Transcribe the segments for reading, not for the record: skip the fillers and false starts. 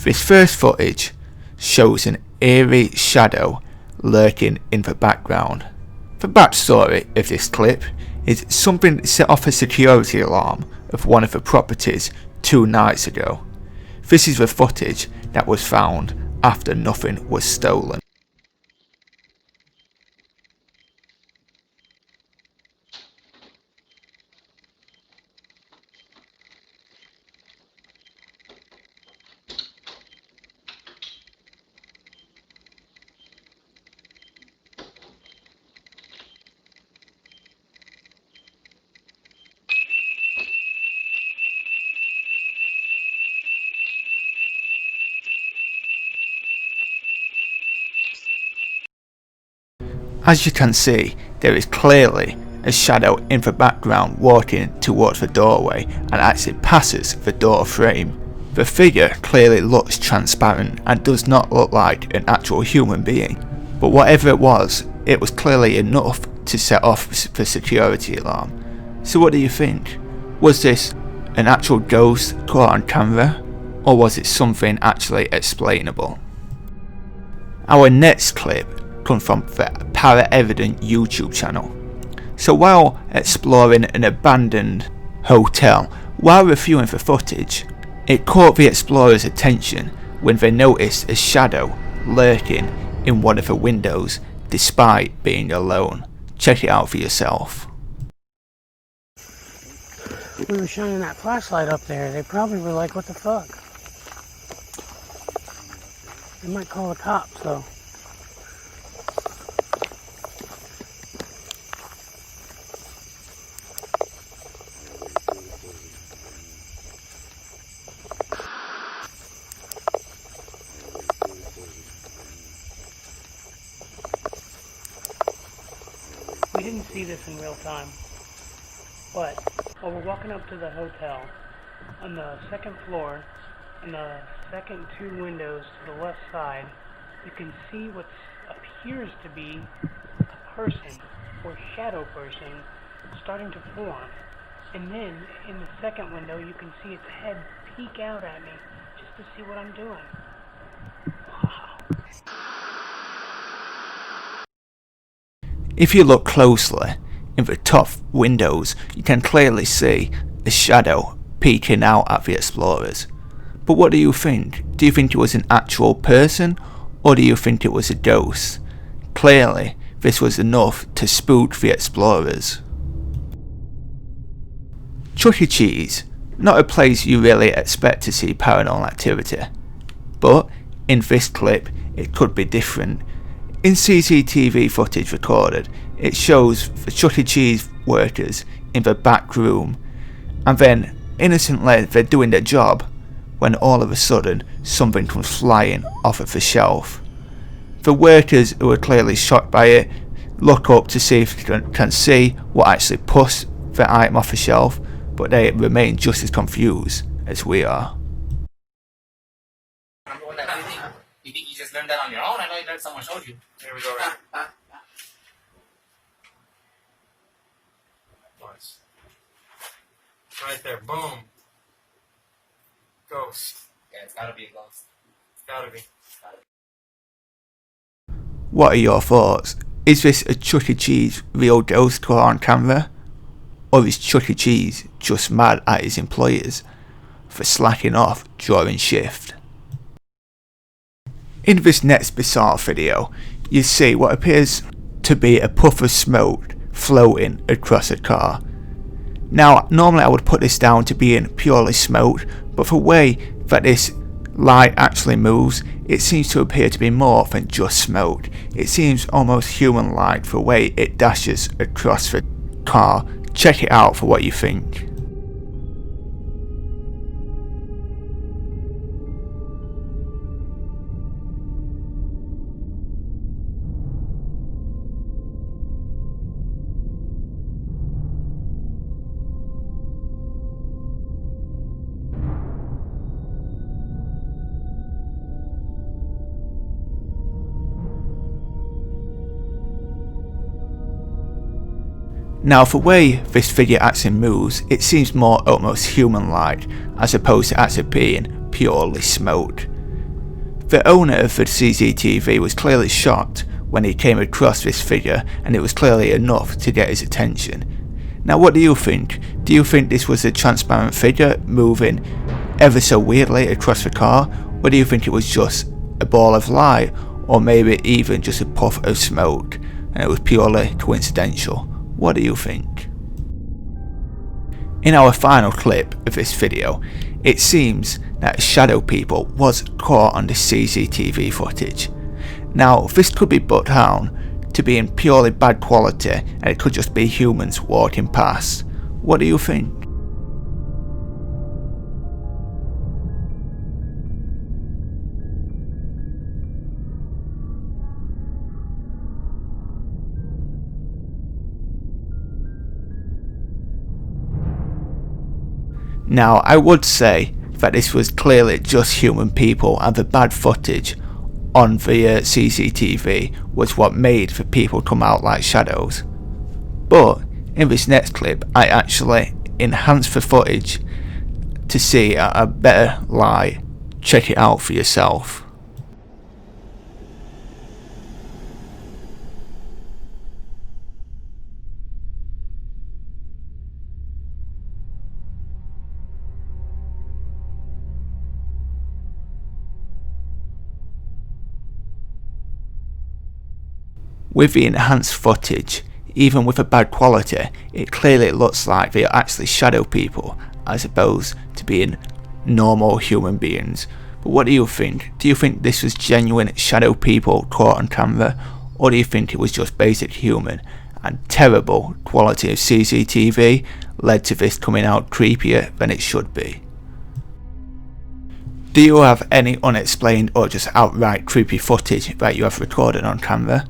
This first footage shows an eerie shadow lurking in the background. The backstory of this clip is something set off a security alarm of one of the properties 2 nights ago. This is the footage that was found after nothing was stolen. As you can see, there is clearly a shadow in the background walking towards the doorway and actually passes the door frame. The figure clearly looks transparent and does not look like an actual human being, but whatever it was clearly enough to set off the security alarm. So what do you think? Was this an actual ghost caught on camera, or was it something actually explainable? Our next clip comes from the Para-Evident YouTube channel. So while exploring an abandoned hotel, while reviewing the footage, it caught the explorers' attention when they noticed a shadow lurking in one of the windows despite being alone. Check it out for yourself. We were shining that flashlight up there. They probably were like, what the fuck? They might call the cops though. We didn't see this in real time, but while we're walking up to the hotel, on the second floor, in the second 2 windows to the left side, you can see what appears to be a person, or shadow person, starting to form. And then, in the second window, you can see its head peek out at me, just to see what I'm doing. If you look closely in the top windows, you can clearly see a shadow peeking out at the explorers. But what do you think? Do you think it was an actual person, or do you think it was a ghost? Clearly, this was enough to spook the explorers. Chuchu Cheese, not a place you really expect to see paranormal activity, but in this clip it could be different. In CCTV footage recorded, it shows the Chuchu Cheese workers in the back room, and then innocently they're doing their job when all of a sudden something comes flying off of the shelf. The workers, who are clearly shocked by it, look up to see if they can see what actually pushed the item off the shelf, but they remain just as confused as we are. You think you just learned that on your own? I know you learned someone showed you. Here we go. Watch. Right there. Boom. Ghost. Yeah, it's gotta be a ghost. It's gotta be. What are your thoughts? Is this a Chuchu Cheese real ghost caught on camera? Or is Chuchu Cheese just mad at his employers for slacking off during shift? In this next bizarre video, you see what appears to be a puff of smoke floating across a car. Now, normally I would put this down to being purely smoke, but the way that this light actually moves, it seems to appear to be more than just smoke. It seems almost human-like the way it dashes across the car. Check it out for what you think. Now, the way this figure actually moves, it seems more almost human-like, as opposed to actually being purely smoke. The owner of the CCTV was clearly shocked when he came across this figure, and it was clearly enough to get his attention. Now what do you think? Do you think this was a transparent figure moving ever so weirdly across the car, or do you think it was just a ball of light, or maybe even just a puff of smoke and it was purely coincidental? What do you think? In our final clip of this video, it seems that shadow people was caught on the CCTV footage. Now this could be put down to being purely bad quality, and it could just be humans walking past. What do you think? Now I would say that this was clearly just human people, and the bad footage on the CCTV was what made the people come out like shadows. But in this next clip I actually enhanced the footage to see a better light. Check it out for yourself. With the enhanced footage, even with a bad quality, it clearly looks like they are actually shadow people as opposed to being normal human beings. But what do you think? Do you think this was genuine shadow people caught on camera, or do you think it was just basic human, and terrible quality of CCTV led to this coming out creepier than it should be? Do you have any unexplained or just outright creepy footage that you have recorded on camera?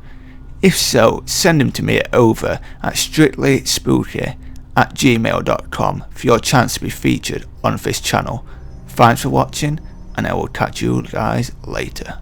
If so, send them to me over at StrictlySpooky@gmail.com for your chance to be featured on this channel. Thanks for watching, and I will catch you guys later.